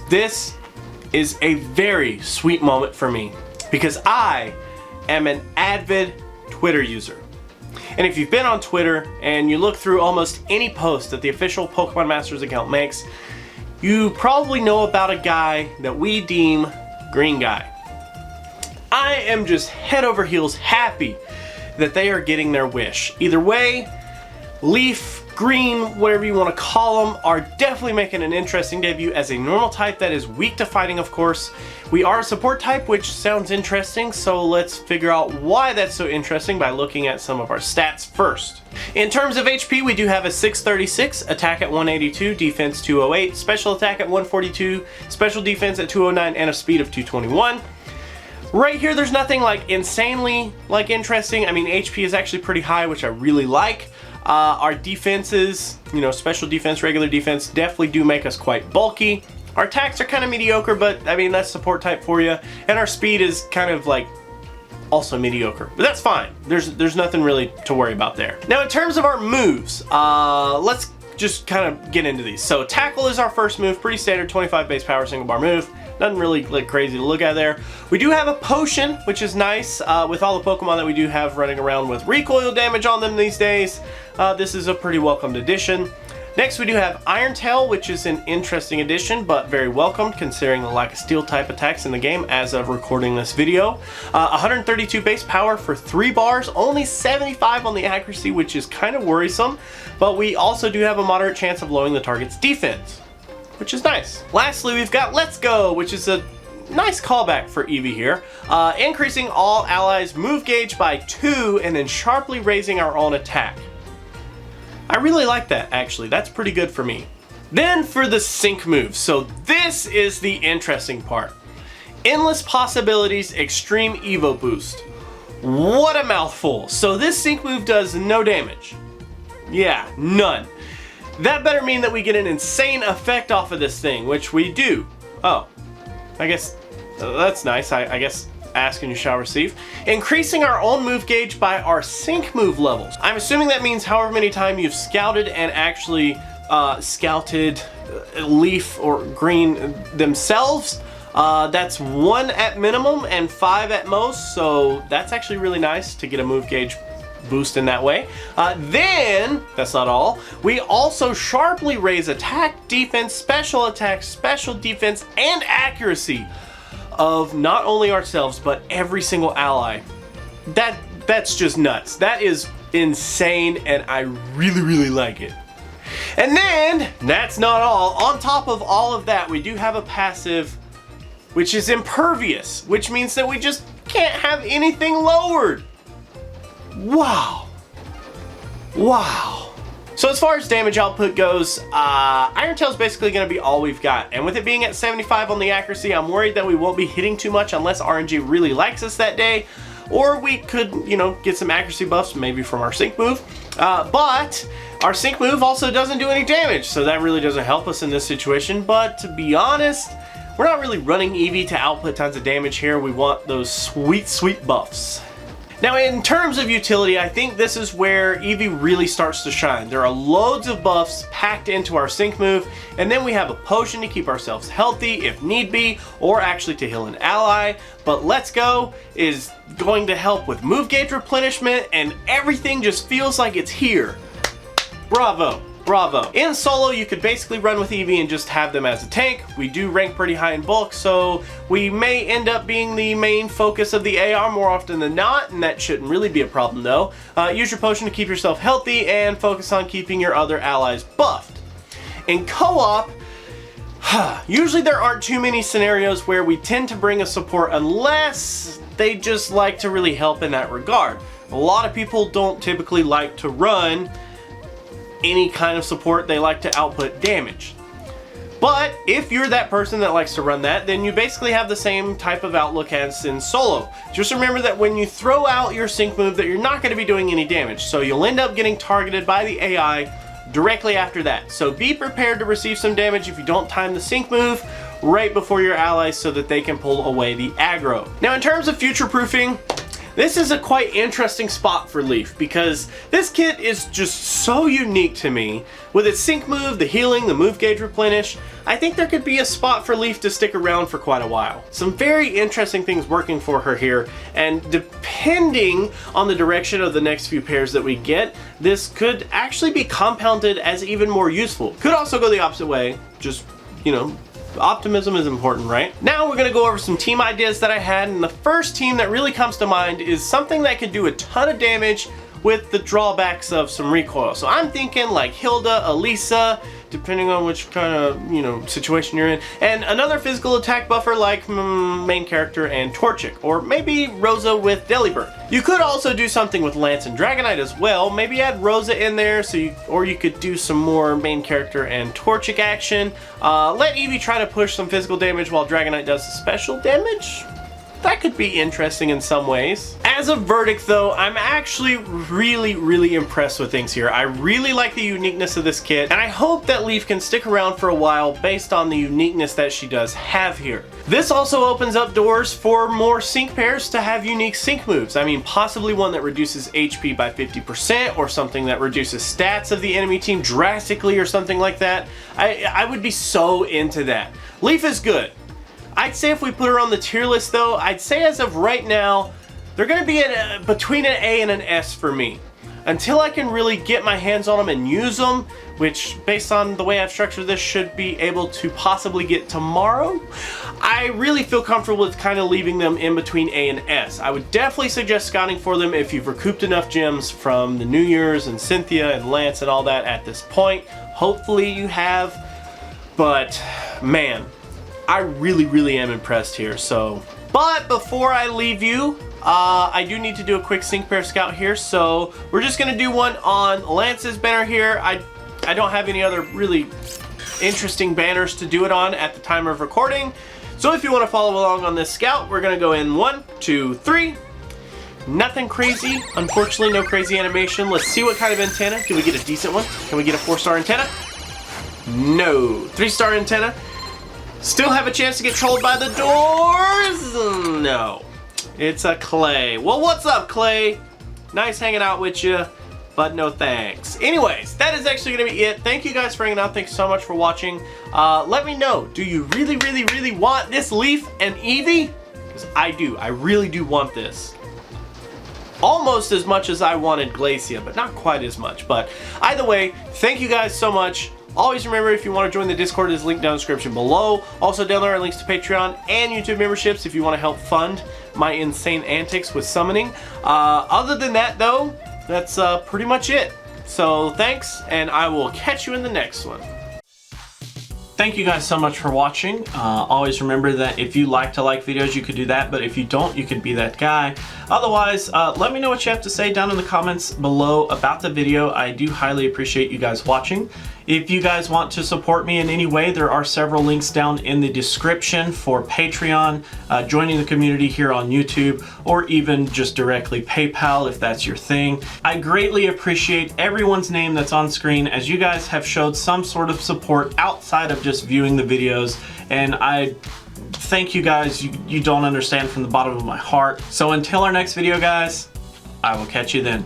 This is a very sweet moment for me because I am an avid Twitter user. And if you've been on Twitter and you look through almost any post that the official Pokemon Masters account makes, you probably know about a guy that we deem Green Guy. I am just head over heels happy that they are getting their wish. Either way, Leaf, Green, whatever you want to call them, are definitely making an interesting debut as a normal type that is weak to fighting, of course. We are a support type, which sounds interesting, so let's figure out why that's so interesting by looking at some of our stats first. In terms of HP, we do have a 636, attack at 182, defense 208, special attack at 142, special defense at 209, and a speed of 221. Right here, there's nothing like insanely interesting. I mean, HP is actually pretty high, which I really like. Our defenses, special defense, regular defense, definitely do make us quite bulky. Our attacks are kind of mediocre, but I mean, that's support type for you. And our speed is kind of also mediocre, but that's fine. There's nothing really to worry about there. Now, in terms of our moves, let's just kind of get into these. So tackle is our first move, pretty standard 25 base power single bar move. Nothing really crazy to look at there. We do have a potion, which is nice with all the Pokemon that we do have running around with recoil damage on them these days. This is a pretty welcomed addition. Next, we do have Iron Tail, which is an interesting addition, but very welcomed considering the lack of steel type attacks in the game as of recording this video. 132 base power for 3 bars, only 75 on the accuracy, which is kind of worrisome, but we also do have a moderate chance of lowering the target's defense, which is nice. Lastly, we've got Let's Go, which is a nice callback for Eevee here. Increasing all allies' move gauge by 2 and then sharply raising our own attack. I really like that, actually. That's pretty good for me. Then for the sync move. So this is the interesting part. Endless Possibilities Extreme Evo Boost. What a mouthful. So this sync move does no damage. Yeah, none. That better mean that we get an insane effect off of this thing, which we do. Oh, I guess that's nice. I guess ask and you shall receive. Increasing our own move gauge by our sync move levels. I'm assuming that means however many times you've scouted and actually scouted Leaf or Green themselves. That's 1 at minimum and 5 at most, so that's actually really nice to get a move gauge boost in that way. Then, that's not all, we also sharply raise attack, defense, special defense, and accuracy of not only ourselves, but every single ally. That's just nuts. That is insane, and I really like it. And then, that's not all. On top of all of that, we do have a passive, which is impervious, which means that we just can't have anything lowered. Wow. So as far as damage output goes, Iron Tail is basically going to be all we've got. And with it being at 75 on the accuracy, I'm worried that we won't be hitting too much unless RNG really likes us that day. Or we could, get some accuracy buffs maybe from our sync move. But our sync move also doesn't do any damage, so that really doesn't help us in this situation. But to be honest, we're not really running Eevee to output tons of damage here. We want those sweet buffs. Now, in terms of utility, I think this is where Eevee really starts to shine. There are loads of buffs packed into our sync move, and then we have a potion to keep ourselves healthy if need be, or actually to heal an ally. But Let's Go is going to help with move gauge replenishment, and everything just feels like it's here. Bravo. In solo, you could basically run with Eevee and just have them as a tank. We do rank pretty high in bulk, so we may end up being the main focus of the AR more often than not, and that shouldn't really be a problem though. Use your potion to keep yourself healthy and focus on keeping your other allies buffed. In co-op, usually there aren't too many scenarios where we tend to bring a support unless they just like to really help in that regard. A lot of people don't typically like to run any kind of support. They like to output damage. But if you're that person that likes to run that, then you basically have the same type of outlook as in solo. Just remember that when you throw out your sync move that you're not going to be doing any damage, so you'll end up getting targeted by the AI directly after that. So be prepared to receive some damage if you don't time the sync move right before your allies so that they can pull away the aggro. Now, in terms of future proofing, This is a quite interesting spot for Leaf because this kit is just so unique to me. With its sync move, the healing, the move gauge replenish, I think there could be a spot for Leaf to stick around for quite a while. Some very interesting things working for her here, and depending on the direction of the next few pairs that we get, this could actually be compounded as even more useful. Could also go the opposite way, just, you know, optimism is important, right? Now we're gonna go over some team ideas that I had, and the first team that really comes to mind is something that could do a ton of damage with the drawbacks of some recoil. So I'm thinking like Hilda, Elisa, depending on which kind of, you know, situation you're in, and another physical attack buffer like main character and Torchic, or maybe Rosa with Delibird. You could also do something with Lance and Dragonite as well, maybe add Rosa in there, or you could do some more main character and Torchic action. Let Eevee try to push some physical damage while Dragonite does the special damage. That could be interesting in some ways. As a verdict though, I'm actually really impressed with things here. I really like the uniqueness of this kit, and I hope that Leaf can stick around for a while based on the uniqueness that she does have here. This also opens up doors for more sync pairs to have unique sync moves. I mean, possibly one that reduces HP by 50%, or something that reduces stats of the enemy team drastically, or something like that. I would be so into that. Leaf is good. I'd say if we put her on the tier list though, I'd say as of right now, they're gonna be between an A and an S for me. Until I can really get my hands on them and use them, which based on the way I've structured this should be able to possibly get tomorrow, I really feel comfortable with kind of leaving them in between A and S. I would definitely suggest scouting for them if you've recouped enough gems from the New Year's and Cynthia and Lance and all that at this point. Hopefully you have, but man, I really am impressed here. So, but before I leave you, I do need to do a quick sync pair scout here, so we're just gonna do one on Lance's banner here. I don't have any other really interesting banners to do it on at the time of recording, so if you want to follow along on this scout, we're gonna go in 1, 2, 3. Nothing crazy, unfortunately, no crazy animation. Let's see what kind of antenna. Can we get a decent one? Can we get a 4-star antenna? No. 3-star antenna. Still have a chance to get trolled by the doors? No. It's a Clay. Well, what's up, Clay? Nice hanging out with you, but no thanks. Anyways, that is actually going to be it. Thank you guys for hanging out. Thanks so much for watching. Let me know, do you really want this Leaf and Eevee? Because I do. I really do want this. Almost as much as I wanted Glacia, but not quite as much. But either way, thank you guys so much. Always remember, if you want to join the Discord, it's linked down in the description below. Also down there are links to Patreon and YouTube memberships if you want to help fund my insane antics with summoning. Other than that though, that's pretty much it. So thanks, and I will catch you in the next one. Thank you guys so much for watching. Always remember that if you like to like videos, you could do that, but if you don't, you could be that guy. Otherwise, let me know what you have to say down in the comments below about the video. I do highly appreciate you guys watching. If you guys want to support me in any way, there are several links down in the description for Patreon, joining the community here on YouTube, or even just directly PayPal if that's your thing. I greatly appreciate everyone's name that's on screen, as you guys have showed some sort of support outside of just viewing the videos, and I thank you guys. You don't understand from the bottom of my heart. So until our next video, guys, I will catch you then.